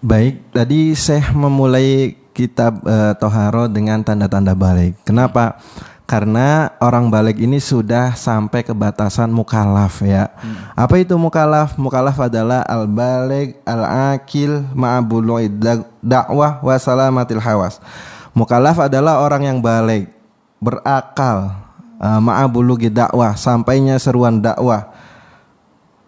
Baik, tadi saya memulai kitab Toharo dengan tanda-tanda balik. Kenapa? Karena orang balik ini sudah sampai ke batasan mukallaf ya. Apa itu mukallaf? Mukallaf adalah al-baligh al-akil ma'abulu'id dakwah wa salamatil hawas. Mukallaf adalah orang yang balik, berakal, ma'abulu'id dakwah, sampainya seruan dakwah,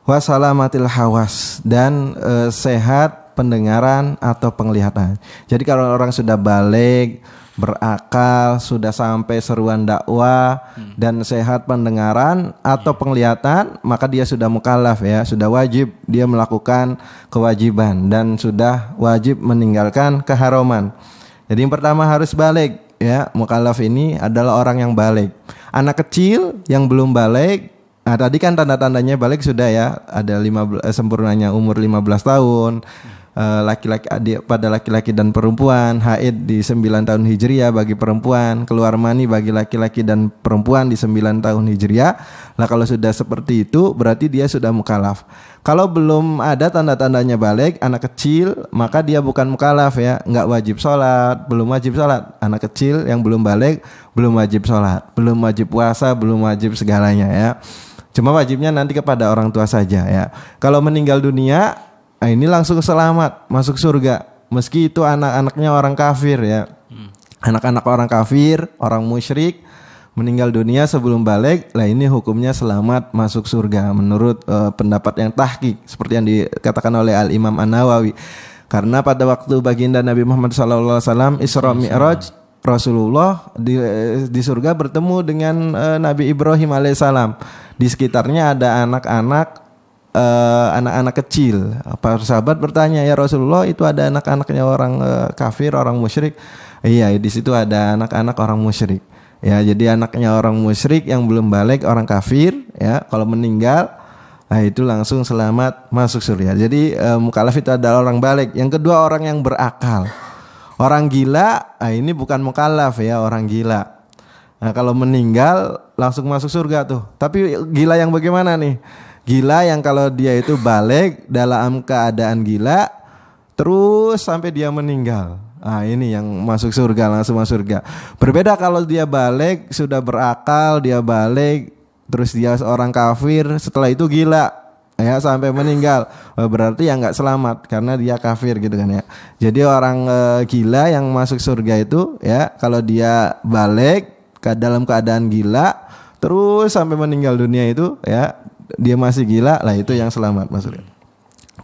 wa salamatil hawas, dan sehat pendengaran atau penglihatan. Jadi kalau orang sudah balik, berakal, sudah sampai seruan dakwah dan sehat pendengaran atau penglihatan, maka dia sudah mukallaf ya, sudah wajib dia melakukan kewajiban dan sudah wajib meninggalkan keharaman. Jadi yang pertama harus balik ya, mukallaf ini adalah orang yang balik. Anak kecil yang belum balik, nah tadi kan tanda-tandanya balik sudah ya, ada sempurnanya umur 15 tahun. Laki-laki pada laki-laki dan perempuan, haid di 9 tahun Hijriah bagi perempuan, keluar mani bagi laki-laki dan perempuan di 9 tahun Hijriah. Nah kalau sudah seperti itu berarti dia sudah mukallaf. Kalau belum ada tanda-tandanya balik, anak kecil, maka dia bukan mukallaf ya, nggak wajib sholat, belum wajib sholat. Anak kecil yang belum balik belum wajib sholat, belum wajib puasa, belum wajib segalanya ya. Cuma wajibnya nanti kepada orang tua saja ya. Kalau meninggal dunia, nah ini langsung selamat masuk surga, meski itu anak-anaknya orang kafir ya. Anak-anak orang kafir, orang musyrik meninggal dunia sebelum balik, lah ini hukumnya selamat masuk surga menurut pendapat yang tahqiq seperti yang dikatakan oleh Al-Imam An-Nawawi. Karena pada waktu baginda Nabi Muhammad SAW Isra Mi'raj, Rasulullah di surga bertemu dengan Nabi Ibrahim alaihissalam. Di sekitarnya ada anak-anak kecil. Para sahabat bertanya, ya Rasulullah, itu ada anak-anaknya orang kafir, orang musyrik? Iya, di situ ada anak-anak orang musyrik. Ya, jadi anaknya orang musyrik yang belum balik, orang kafir, ya, kalau meninggal, nah itu langsung selamat masuk surga. Jadi mukallaf itu adalah orang balik. Yang kedua orang yang berakal. Orang gila, nah ini bukan mukallaf ya, orang gila. Nah kalau meninggal langsung masuk surga tuh. Tapi gila yang bagaimana nih? Gila yang kalau dia itu balik dalam keadaan gila terus sampai dia meninggal. Nah ini yang masuk surga, langsung masuk surga. Berbeda kalau dia balik, sudah berakal, dia balik, terus dia seorang kafir, setelah itu gila ya sampai meninggal. Berarti ya nggak selamat karena dia kafir gitu kan ya. Jadi orang gila yang masuk surga itu ya kalau dia balik ke dalam keadaan gila terus sampai meninggal dunia itu ya, dia masih gila, lah itu yang selamat maksudnya.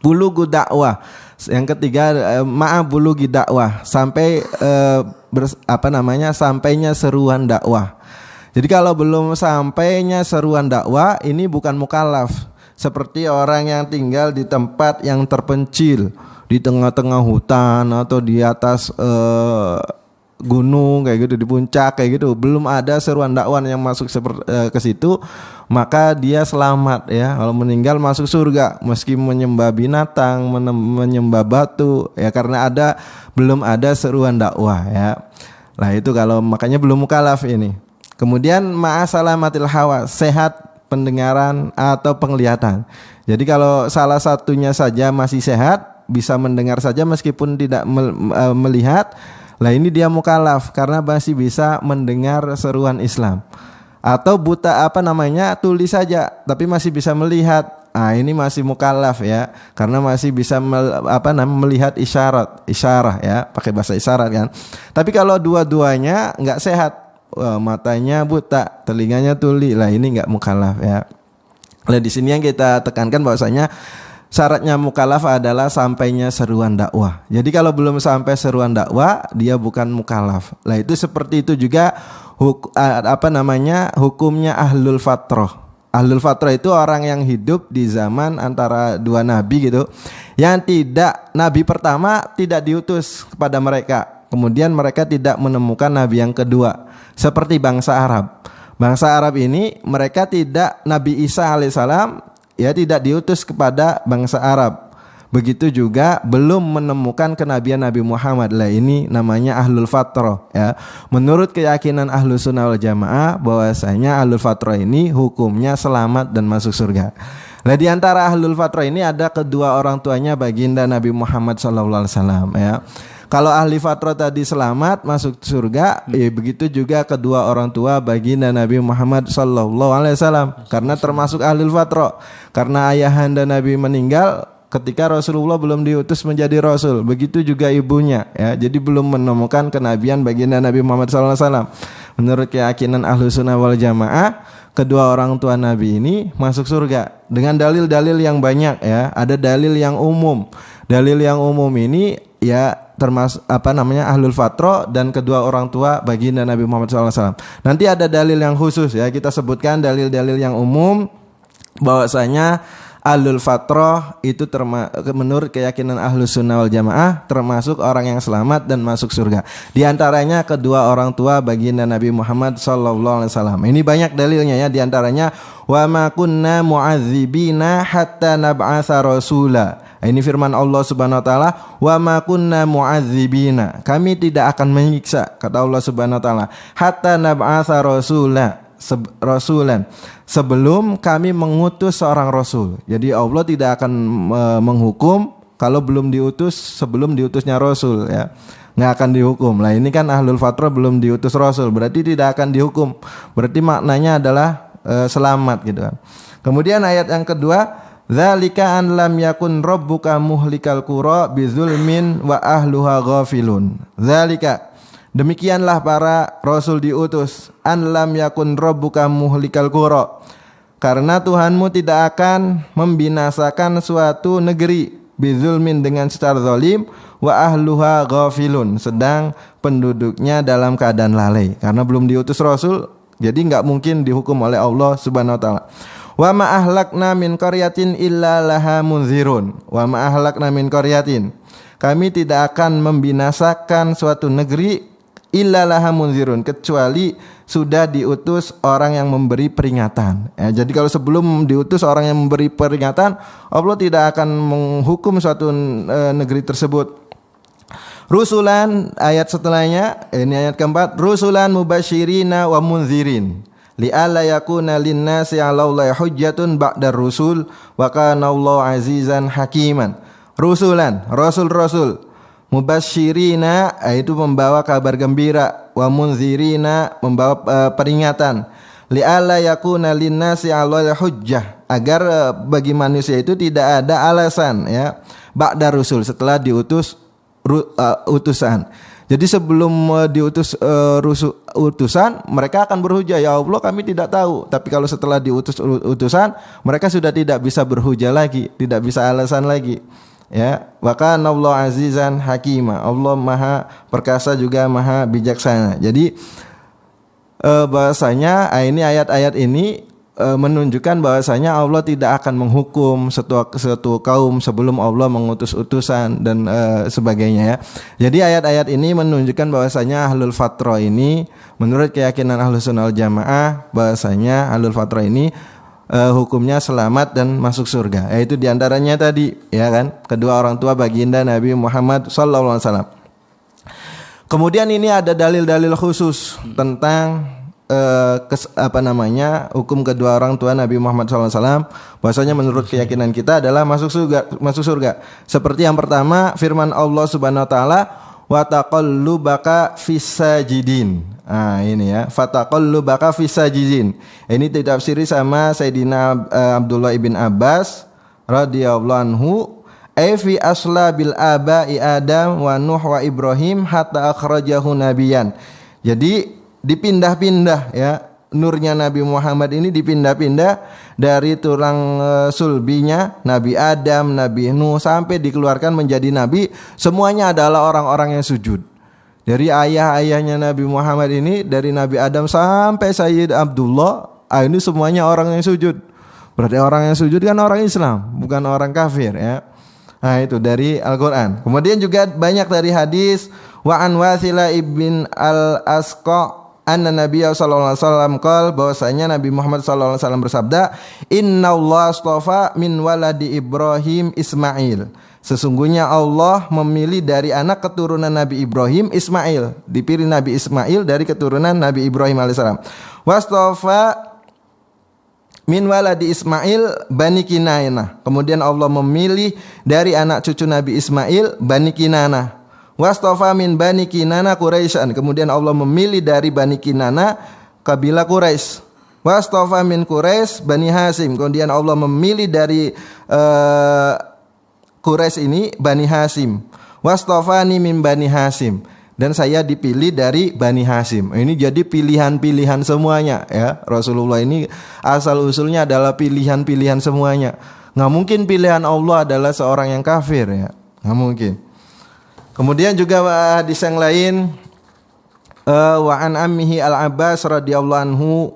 Bulughu dakwah. Yang ketiga ma'abulughi dakwah, sampai sampainya seruan dakwah. Jadi kalau belum sampainya seruan dakwah, ini bukan mukallaf. Seperti orang yang tinggal di tempat yang terpencil, di tengah-tengah hutan atau di atas gunung kayak gitu, di puncak kayak gitu, belum ada seruan dakwah yang masuk ke situ, maka dia selamat ya. Kalau meninggal masuk surga meski menyembah binatang, menyembah batu ya, karena belum ada seruan dakwah ya. Nah itu kalau makanya belum mukallaf ini. Kemudian ma'asalamatil hawa, sehat pendengaran atau penglihatan. Jadi kalau salah satunya saja masih sehat, bisa mendengar saja meskipun tidak melihat, lah ini dia mukallaf karena masih bisa mendengar seruan Islam. Atau buta tuli saja tapi masih bisa melihat. Ah ini masih mukallaf ya, karena masih bisa melihat isyarah ya, pakai bahasa isyarat kan. Tapi kalau dua-duanya enggak sehat, matanya buta, telinganya tuli, lah ini enggak mukallaf ya. Nah di sini yang kita tekankan bahwasanya syaratnya mukallaf adalah sampainya seruan dakwah. Jadi kalau belum sampai seruan dakwah, dia bukan mukallaf. Lah itu seperti itu juga hukumnya ahlul fatrah. Ahlul fatrah itu orang yang hidup di zaman antara dua nabi gitu, yang nabi pertama tidak diutus kepada mereka. Kemudian mereka tidak menemukan nabi yang kedua. Seperti bangsa Arab. Bangsa Arab ini mereka tidak, Nabi Isa alaihissalam ya tidak diutus kepada bangsa Arab. Begitu juga belum menemukan kenabian Nabi Muhammad. Lah ini namanya ahlul fatrah ya. Menurut keyakinan Ahlus Sunnah wal Jamaah bahwasanya ahlul fatrah ini hukumnya selamat dan masuk surga. Nah, di antara ahlul fatrah ini ada kedua orang tuanya baginda Nabi Muhammad SAW ya. Kalau ahli fatrah tadi selamat masuk surga, ya begitu juga kedua orang tua baginda Nabi Muhammad SAW karena termasuk ahli fatrah. Karena ayahanda Nabi meninggal ketika Rasulullah belum diutus menjadi Rasul, begitu juga ibunya ya. Jadi belum menemukan kenabian baginda Nabi Muhammad SAW. Menurut keyakinan ahlu sunnah wal jamaah, kedua orang tua Nabi ini masuk surga dengan dalil-dalil yang banyak ya. Ada dalil yang umum. Dalil yang umum ini ya termasuk ahlul fatrah dan kedua orang tua baginda Nabi Muhammad SAW. Nanti ada dalil yang khusus ya, kita sebutkan dalil-dalil yang umum bahwasanya ahlul fatrah itu menurut keyakinan ahlus sunnah wal jamaah termasuk orang yang selamat dan masuk surga. Di antaranya kedua orang tua baginda Nabi Muhammad SAW. Ini banyak dalilnya ya. Di antaranya wa ma kunna mu'adzibina hatta nab'atsa rasula. Ini firman Allah Subhanahu wa taala, wa ma kunna mu'adzibina. Kami tidak akan menyiksa, kata Allah Subhanahu wa taala, hatta nab'atsa rasulan. Sebelum kami mengutus seorang rasul. Jadi Allah tidak akan menghukum kalau belum diutus, sebelum diutusnya rasul ya. Nggak akan dihukum. Lah ini kan ahlul fatrah belum diutus rasul, berarti tidak akan dihukum. Berarti maknanya adalah selamat gitu kan. Kemudian ayat yang kedua, dzalika an lam yakun rabbuka muhlikal qura bizulmin wa ahluha ghafilun. Dzalika, demikianlah para rasul diutus, an lam yakun rabbuka muhlikal qura, karena Tuhanmu tidak akan membinasakan suatu negeri bizulmin dengan secara zalim, wa ahluha ghafilun, sedang penduduknya dalam keadaan lalai. Karena belum diutus rasul, jadi nggak mungkin dihukum oleh Allah Subhanahu wa taala. Wa ma ahlakna min qaryatin illa laha munzirun. Wa ma ahlakna min qaryatin, kami tidak akan membinasakan suatu negeri illa laha munzirun, kecuali sudah diutus orang yang memberi peringatan ya. Jadi kalau sebelum diutus orang yang memberi peringatan, Allah tidak akan menghukum suatu negeri tersebut. Rusulan, ayat setelahnya, ini ayat keempat, rusulan mubasyirina wa munzirin li'alla yakuna linnasi 'alallahi hujjatun ba'dar rusul wa kana Allahu 'azizan hakiman. Rusulan, rasul-rasul, mubasyirina itu membawa kabar gembira, wa munzirina membawa peringatan, li'alla yakuna linnasi 'alallahi hujjah, agar bagi manusia itu tidak ada alasan ya, ba'dar rusul, setelah diutus utusan. Jadi sebelum diutus utusan, mereka akan berhujah, ya Allah kami tidak tahu. Tapi kalau setelah diutus utusan, mereka sudah tidak bisa berhujah lagi, tidak bisa alasan lagi. Ya, wa kana Allahu azizan hakima. Allah Maha perkasa juga Maha bijaksana. Jadi bahasanya ini ayat-ayat ini menunjukkan bahwasanya Allah tidak akan menghukum suatu kaum sebelum Allah mengutus utusan dan sebagainya ya. Jadi ayat-ayat ini menunjukkan bahwasanya ahlul fatrah ini menurut keyakinan ahlus sunnah wal jamaah bahwasanya ahlul fatrah ini hukumnya selamat dan masuk surga. Yaitu diantaranya tadi ya kan, kedua orang tua baginda Nabi Muhammad SAW. Kemudian ini ada dalil-dalil khusus tentang hukum kedua orang tua Nabi Muhammad SAW, bahwasanya menurut keyakinan kita adalah masuk surga. Seperti yang pertama, firman Allah Subhanahu wa taala, wa taqallubaka fis sajidin. Nah, ini ya, fataqallubaka fis sajidin. Ini ditafsiri sama Sayyidina Abdullah ibn Abbas radhiyallahu anhu, fi asla bil aba'i Adam wa Nuh wa Ibrahim hatta akhrajahu nabiyan. Jadi dipindah-pindah ya, nurnya Nabi Muhammad ini dipindah-pindah dari tulang sulbinya Nabi Adam, Nabi Nuh sampai dikeluarkan menjadi nabi. Semuanya adalah orang-orang yang sujud. Dari ayah-ayahnya Nabi Muhammad ini, dari Nabi Adam sampai Sayyid Abdullah, ini semuanya orang yang sujud. Berarti orang yang sujud kan orang Islam, bukan orang kafir ya. Nah itu dari Al-Quran. Kemudian juga banyak dari hadis, wa an Wasila ibn al-Asqa anna Nabiya sallallahu alaihi wasallam qala, bahwasanya Nabi Muhammad sallallahu alaihi wasallam bersabda, innallaha astafa min waladi Ibrahim Ismail. Sesungguhnya Allah memilih dari anak keturunan Nabi Ibrahim Ismail. Dipilih Nabi Ismail dari keturunan Nabi Ibrahim alaihissalam. Wastafa min waladi Ismail Bani Kinaanah. Kemudian Allah memilih dari anak cucu Nabi Ismail Bani Kinaanah. Wastofa min Bani Kinana Quraisyan. Kemudian Allah memilih dari Bani Kinana kabilah Quraisy. Wastofa min Quraisy Bani Hasim. Kemudian Allah memilih dari Quraisy ini Bani Hasim. Wastofani min Bani Hasim. Dan saya dipilih dari Bani Hasim. Ini jadi pilihan-pilihan semuanya ya. Rasulullah ini asal usulnya adalah pilihan-pilihan semuanya. Nggak mungkin pilihan Allah adalah seorang yang kafir ya. Nggak mungkin. Kemudian juga hadis yang lain, wa an ammihi al-Abbas radhiyallahu anhu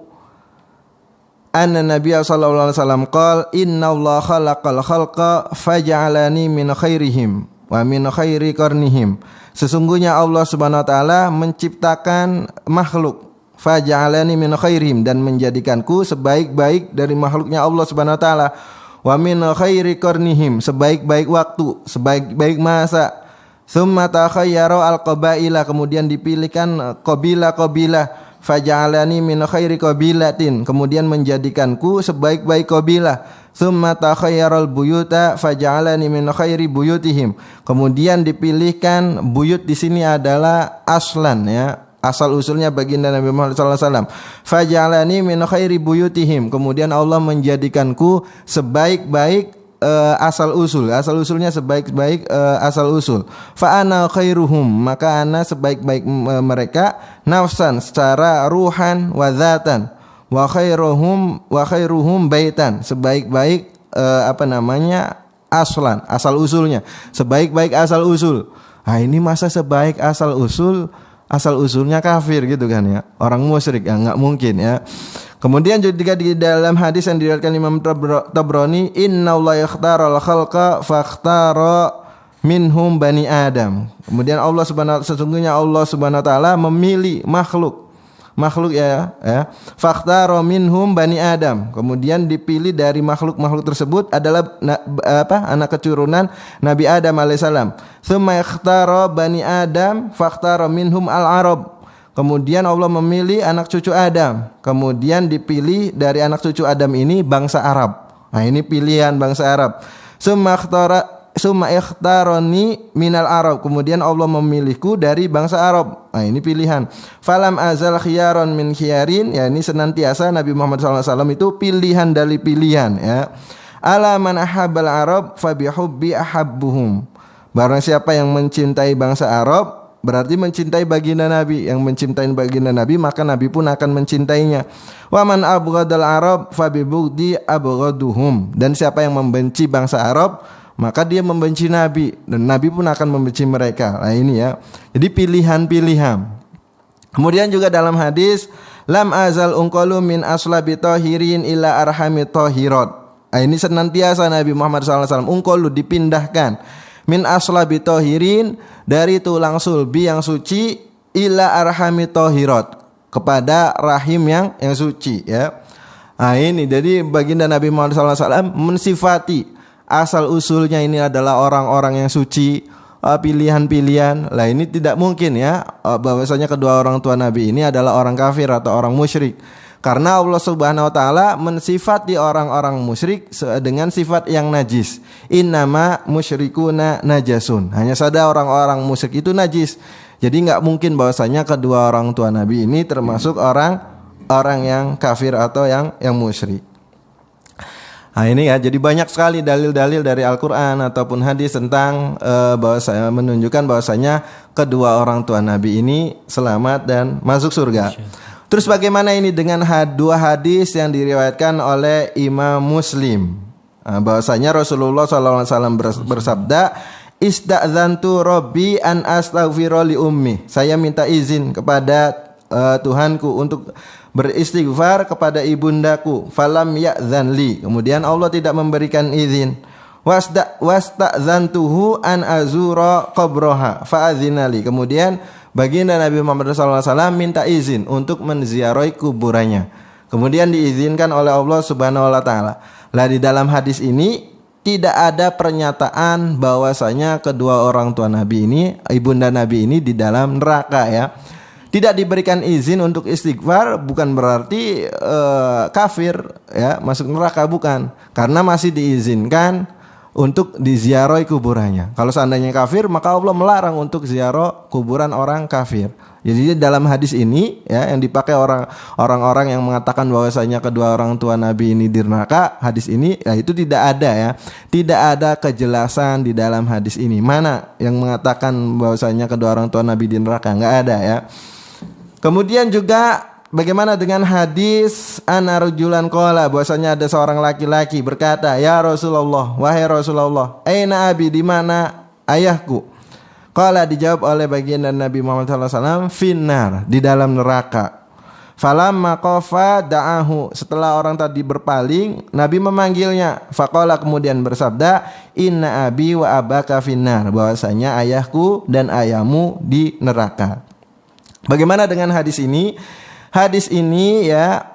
anna Nabiy sallallahu alaihi wasallam qala innallaha khalaqal khalqa faj'alani min khairihim wa min khairi qarnihim. Sesungguhnya Allah Subhanahu wa taala menciptakan makhluk, faj'alani min khairihim, dan menjadikanku sebaik-baik dari makhluknya Allah Subhanahu wa taala, wa min khairi qarnihim, sebaik-baik waktu, sebaik-baik masa. Tsumma takhayyara al-qabaila, kemudian dipilihkan qabilah-qabilah, faj'alani min khairi qabilatin, kemudian menjadikanku sebaik-baik qabilah. Tsumma takhayyaral buyuta faj'alani min khairi buyutihim, kemudian dipilihkan buyut di sini adalah aslan ya, asal usulnya baginda Nabi Muhammad SAW. Faj'alani min khairi buyutihim, kemudian Allah menjadikanku sebaik-baik asal usulnya sebaik-baik asal usul. Fa ana khairuhum, maka ana sebaik-baik mereka nafsan, secara ruhan wa dzatan. Wa khairuhum baitan, sebaik-baik aslan, asal usulnya, sebaik-baik asal usul. Nah, ini masa sebaik asal usulnya kafir gitu kan ya, orang musyrik ya, nggak mungkin ya. Kemudian juga di dalam hadis yang diriwayatkan Imam Tabrani, innallaha yakhtaral khalqa fakhtara minhum bani Adam. Kemudian sesungguhnya Allah Subhanahu wa taala memilih makhluk ya, fakhtara minhum bani Adam, kemudian dipilih dari makhluk-makhluk tersebut adalah anak keturunan Nabi Adam alaihissalam. Tsumma ikhtara bani Adam fakhtara minhum al-Arab, kemudian Allah memilih anak cucu Adam, kemudian dipilih dari anak cucu Adam ini bangsa Arab. Nah, ini pilihan bangsa Arab. Summa ikhtarani minal Arab, kemudian Allah memilihku dari bangsa Arab. Nah, ini pilihan. Falam azal khiyaron min khiyarin, ya ini senantiasa Nabi Muhammad SAW itu pilihan dari pilihan ya. Ala man ahabbal Arab fabihubbi ahabbuhum. Barang siapa yang mencintai bangsa Arab berarti mencintai baginda Nabi. Yang mencintai baginda Nabi maka Nabi pun akan mencintainya. Wa man abghadal Arab fabibugdi abghaduhum. Dan siapa yang membenci bangsa Arab maka dia membenci Nabi, dan Nabi pun akan membenci mereka. Nah, ini ya. Jadi pilihan-pilihan. Kemudian juga dalam hadis, lam azal unqalu min aslabi tahirin ila arhami tahirat. Nah, ini senantiasa Nabi Muhammad SAW unqalu dipindahkan min aslabi tahirin, dari tulang sulbi yang suci, ila arhami tahirat, kepada rahim yang suci ya. Nah, ini jadi baginda Nabi Muhammad SAW mensifati asal usulnya ini adalah orang-orang yang suci, pilihan-pilihan. Lah ini tidak mungkin ya bahwasanya kedua orang tua Nabi ini adalah orang kafir atau orang musyrik. Karena Allah Subhanahu wa taala mensifati orang-orang musyrik dengan sifat yang najis. Innama musyrikuna najasun. Hanya saja orang-orang musyrik itu najis. Jadi enggak mungkin bahwasanya kedua orang tua Nabi ini termasuk orang yang kafir atau yang musyrik. Nah, ini ya, jadi banyak sekali dalil-dalil dari Al-Quran ataupun hadis tentang bahwasanya menunjukkan bahwasanya kedua orang tua Nabi ini selamat dan masuk surga. Terus bagaimana ini dengan dua hadis yang diriwayatkan oleh Imam Muslim? Bahwasanya Rasulullah SAW bersabda, Ista'zantu Rabbi an astaghfira li ummi. Saya minta izin kepada Tuhanku untuk beristighfar kepada ibundaku. Falam ya'zan li. Kemudian Allah tidak memberikan izin. Wasta'zantuhu an azura qabraha fa'adzina li. Kemudian baginda Nabi Muhammad SAW minta izin untuk menziarahi kuburannya. Kemudian diizinkan oleh Allah Subhanahu wa taala. Lah di dalam hadis ini tidak ada pernyataan bahwasanya kedua orang tua Nabi ini, ibunda Nabi ini di dalam neraka ya. Tidak diberikan izin untuk istighfar bukan berarti kafir ya, masuk neraka, bukan. Karena masih diizinkan untuk diziarahi kuburannya. Kalau seandainya kafir, maka Allah melarang untuk ziarah kuburan orang kafir. Jadi dalam hadis ini ya, yang dipakai orang-orang yang mengatakan bahwasanya kedua orang tua Nabi ini di neraka, hadis ini ya itu tidak ada ya. Tidak ada kejelasan di dalam hadis ini. Mana yang mengatakan bahwasanya kedua orang tua Nabi di neraka? Enggak ada ya. Kemudian juga bagaimana dengan hadis ana rajulan qala, bahwasanya ada seorang laki-laki berkata, "Ya Rasulullah, wahai Rasulullah, aina abi, di mana ayahku?" Qala, dijawab oleh baginda Nabi Muhammad SAW, finnar, di dalam neraka. Falamma qafa da'ahu, setelah orang tadi berpaling, Nabi memanggilnya. Faqala, kemudian bersabda, inna abi wa abaka finnar, bahwasanya ayahku dan ayahmu di neraka. Bagaimana dengan hadis ini? Hadis ini ya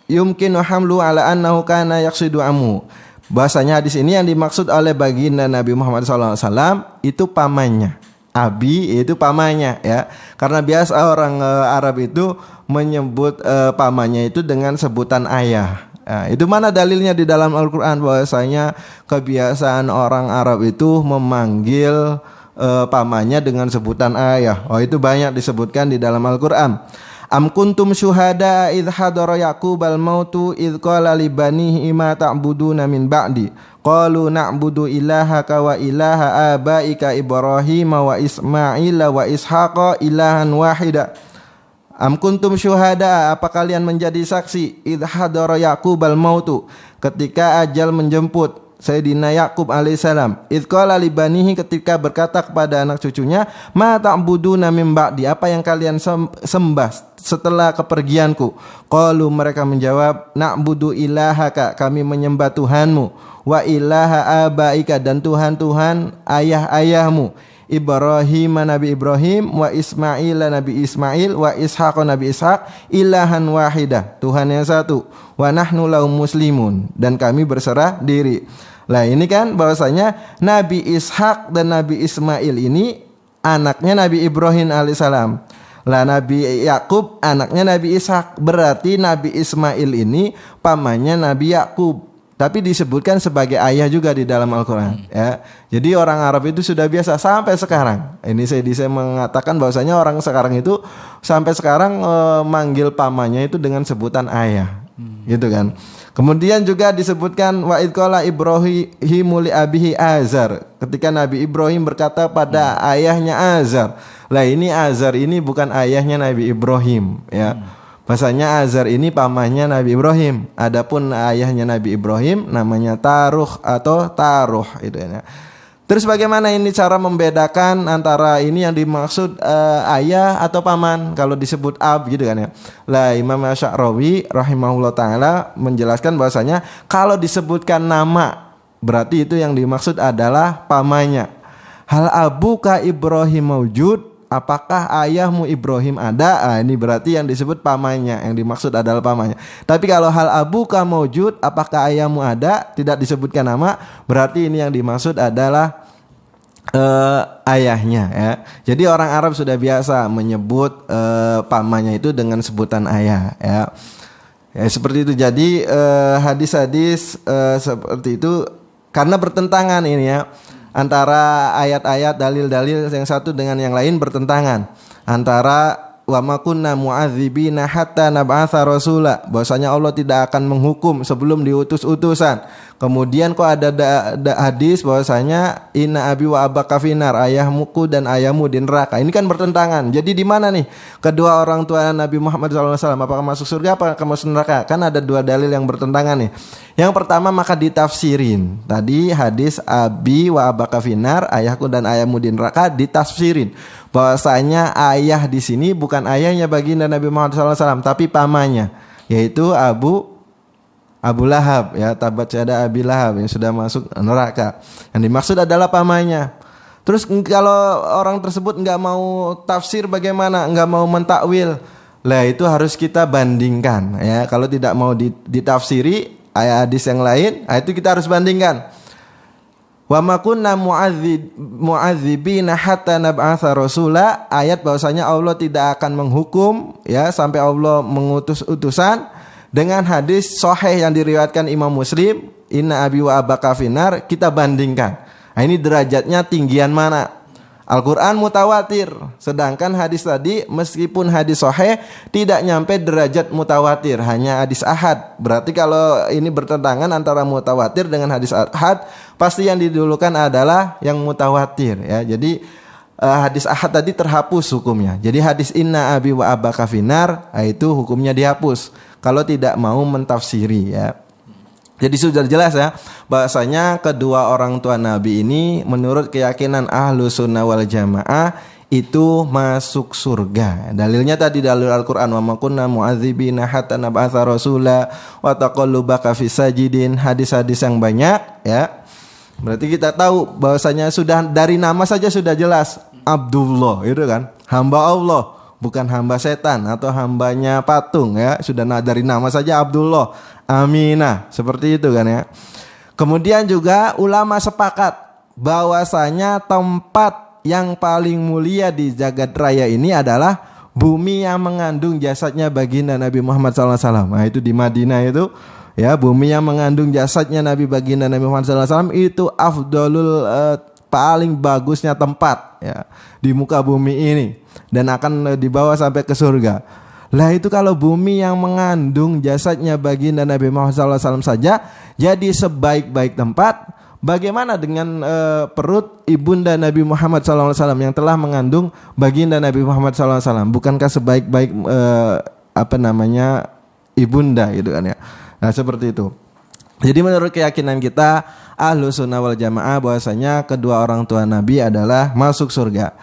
yumkinu hamlu ala annahu kana yaqsidu amu. Bahasanya hadis ini yang dimaksud oleh baginda Nabi Muhammad SAW itu pamannya. Abi itu pamannya ya. Karena biasa orang Arab itu menyebut pamannya itu dengan sebutan ayah. Nah, itu mana dalilnya di dalam Al-Quran bahwasanya kebiasaan orang Arab itu memanggil pamannya dengan sebutan ayah. Oh, itu banyak disebutkan di dalam Al-Quran. Am kuntum syuhada idh hadara Yaqubal mautu idh qala li banihi ma ta'buduna min ba'di qalu na'budu ilahaka wa ilaha abaika Ibrahim wa Ismail wa Ishaqa ilahan wahida. Am kuntum syuhada, apa kalian menjadi saksi idh hadara Yaqubal mautu, ketika ajal menjemput Sayyidina Yaqub alaihissalam, idh qala li banihi, ketika berkata kepada anak cucunya, ma ta'buduna min ba'di, apa yang kalian sembah setelah kepergianku. Qalu, mereka menjawab, na'budu ilahaka, kami menyembah Tuhanmu, wa ilaha abaika, dan Tuhan-Tuhan ayah-ayahmu, Ibrahim, Nabi Ibrahim, wa Ismail, Nabi Ismail, wa Ishaq, Nabi Ishaq, ilahan wahidah, Tuhan yang satu, wa nahnu lahu muslimun, dan kami berserah diri. Lah ini kan bahwasanya Nabi Ishaq dan Nabi Ismail ini anaknya Nabi Ibrahim alaihissalam. Lah Nabi Yakub anaknya Nabi Ishaq, berarti Nabi Ismail ini pamannya Nabi Yakub, tapi disebutkan sebagai ayah juga di dalam Al-Quran ya. Jadi orang Arab itu sudah biasa sampai sekarang. Ini saya mengatakan bahwasanya orang sekarang itu sampai sekarang manggil pamannya itu dengan sebutan ayah, gitu kan. Kemudian juga disebutkan wa idh qala Ibrahimu li abihi Azar, ketika Nabi Ibrahim berkata pada ayahnya Azar. Lah ini Azar ini bukan ayahnya Nabi Ibrahim ya. Bahasanya Azar ini pamannya Nabi Ibrahim. Adapun ayahnya Nabi Ibrahim namanya Taruh atau Taruh itu ya. Terus bagaimana ini cara membedakan antara ini yang dimaksud ayah atau paman kalau disebut ab gitu kan ya. Lah Imam Asy'arawi rahimahullah taala menjelaskan bahwasanya kalau disebutkan nama berarti itu yang dimaksud adalah pamannya. Hal abuka Ibrahim maujud, apakah ayahmu Ibrahim ada? Ini berarti yang disebut pamannya, yang dimaksud adalah pamannya. Tapi kalau hal abuka maujud, apakah ayahmu ada? Tidak disebutkan nama, berarti ini yang dimaksud adalah ayahnya ya. Jadi orang Arab sudah biasa menyebut pamannya itu dengan sebutan ayah ya. Ya seperti itu. Jadi hadis-hadis seperti itu karena bertentangan ini ya. Antara ayat-ayat, dalil-dalil yang satu dengan yang lain bertentangan. Antara wa ma kunna mu'adzibina hatta nab'atsa rasula, bahwasanya Allah tidak akan menghukum sebelum diutus utusan. Kemudian kok ada hadis bahwasanya inna abi wa abaka finar, ayahmuku dan ayahmu di neraka. Ini kan bertentangan. Jadi di mana nih kedua orang tua Nabi Muhammad SAW? Apakah masuk surga, apakah masuk neraka? Kan ada dua dalil yang bertentangan nih. Yang pertama maka ditafsirin. Tadi hadis abi wa abaka finar, ayahku dan ayahmu di neraka, ditafsirin bahwasanya ayah di sini bukan ayahnya baginda Nabi Muhammad SAW, tapi pamannya, yaitu Abu Lahab ya, tabat yada Abi Lahab yang sudah masuk neraka. Yang dimaksud adalah pamannya. Terus kalau orang tersebut nggak mau tafsir bagaimana? Nggak mau mentakwil, lah itu harus kita bandingkan ya. Kalau tidak mau ditafsiri ayat hadis yang lain, itu kita harus bandingkan. Wa ma kunna mu'adzibina hatta nab'atsa rasula, ayat bahwasanya Allah tidak akan menghukum ya sampai Allah mengutus utusan, dengan hadis sahih yang diriwayatkan Imam Muslim, inna abi wa abaka finar, kita bandingkan. Nah, ini derajatnya tinggian mana? Al-Quran mutawatir, sedangkan hadis tadi meskipun hadis sahih tidak nyampe derajat mutawatir, hanya hadis ahad. Berarti kalau ini bertentangan antara mutawatir dengan hadis ahad, pasti yang didulukan adalah yang mutawatir ya. Jadi hadis ahad tadi terhapus hukumnya. Jadi hadis inna abi wa abaka finar, itu hukumnya dihapus kalau tidak mau mentafsiri ya. Jadi sudah jelas ya bahasanya kedua orang tua Nabi ini menurut keyakinan ahlu sunnah wal jamaah itu masuk surga. Dalilnya tadi dalil Al-Quran, wa ma kunna mu'adzibina hatta nab'atsa rasula wa taqallubaka fis sajidin, hadis-hadis yang banyak ya. Berarti kita tahu bahwasanya sudah dari nama saja sudah jelas Abdullah itu kan, hamba Allah, bukan hamba setan atau hambanya patung ya. Sudah dari nama saja Abdullah, Aminah, seperti itu kan ya. Kemudian juga ulama sepakat bahwasanya tempat yang paling mulia di jagat raya ini adalah bumi yang mengandung jasadnya baginda Nabi Muhammad SAW. Nah, itu di Madinah itu ya, bumi yang mengandung jasadnya Nabi baginda Nabi Muhammad SAW itu afdalul paling bagusnya tempat ya di muka bumi ini, dan akan dibawa sampai ke surga. Lah itu kalau bumi yang mengandung jasadnya baginda Nabi Muhammad SAW saja jadi sebaik-baik tempat, bagaimana dengan perut ibunda Nabi Muhammad SAW yang telah mengandung baginda Nabi Muhammad SAW? Bukankah sebaik-baik ibunda gitu kan ya? Nah seperti itu. Jadi menurut keyakinan kita ahlu sunnah wal jamaah bahwasanya kedua orang tua Nabi adalah masuk surga.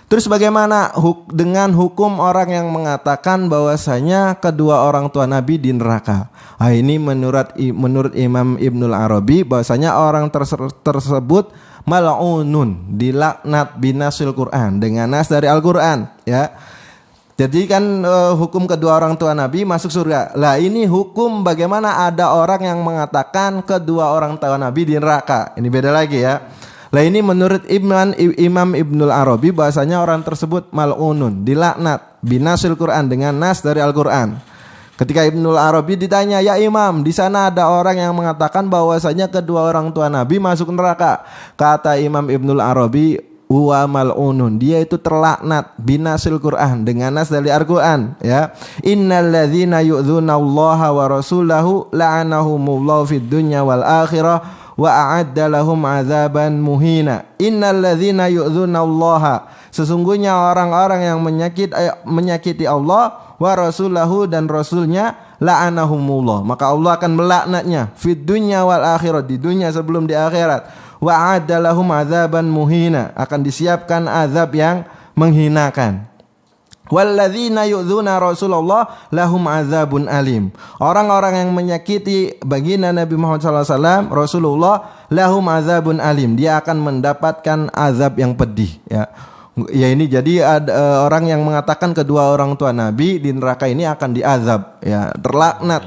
Terus bagaimana dengan hukum orang yang mengatakan bahwasanya kedua orang tua Nabi di neraka? Nah, ini menurut Imam Ibnul Arabi bahwasanya orang tersebut mal'unun, dilaknat binasil Quran, dengan nas dari Al-Quran ya. Jadi kan hukum kedua orang tua Nabi masuk surga. Lah ini hukum bagaimana ada orang yang mengatakan kedua orang tua Nabi di neraka. Ini beda lagi ya. Lah ini menurut Imam Ibnul Arabi bahasanya orang tersebut mal'unun, dilaknat binasil Quran, dengan nas dari Al-Quran. Ketika Ibnul Arabi ditanya, ya Imam, di sana ada orang yang mengatakan bahwasanya kedua orang tua Nabi masuk neraka. Kata Imam Ibnul Arabi, huwa mal'unun, dia itu terlaknat binasil Quran, dengan nas dari Al-Quran ya. Innalladzina yu'dzunallaha wa rasulahu la'anahumullahu fid dunya wal akhirah wa a'adda lahum azaban muhina. Innalladzina yu'dzunallaha, sesungguhnya orang-orang yang menyakiti Allah wa rasulahu, dan rasulnya, la'anahumullah, maka Allah akan melaknatnya fid dunya wal akhirah, di dunia sebelum di akhirat. Wa a'adda lahum azaban muhina, akan disiapkan azab yang menghinakan. Walladzina yu'dzuna Rasulullah lahum azabun alim, orang-orang yang menyakiti baginda Nabi Muhammad SAW, Rasulullah, lahum azabun alim, dia akan mendapatkan azab yang pedih ya. Ya ini jadi ada orang yang mengatakan kedua orang tua Nabi di neraka ini akan diazab ya, terlaknat.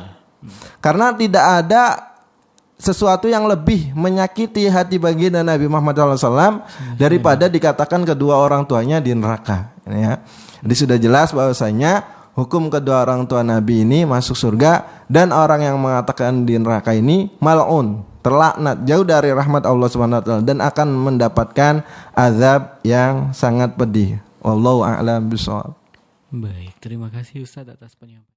Karena tidak ada sesuatu yang lebih menyakiti hati baginda Nabi Muhammad SAW daripada dikatakan kedua orang tuanya di neraka ya. Jadi sudah jelas bahwasanya hukum kedua orang tua Nabi ini masuk surga, dan orang yang mengatakan di neraka ini mal'un, terlaknat, jauh dari rahmat Allah Subhanahu wa taala, dan akan mendapatkan azab yang sangat pedih. Wallahu a'lam bishawab. Baik, terima kasih Ustaz atas penyampaian.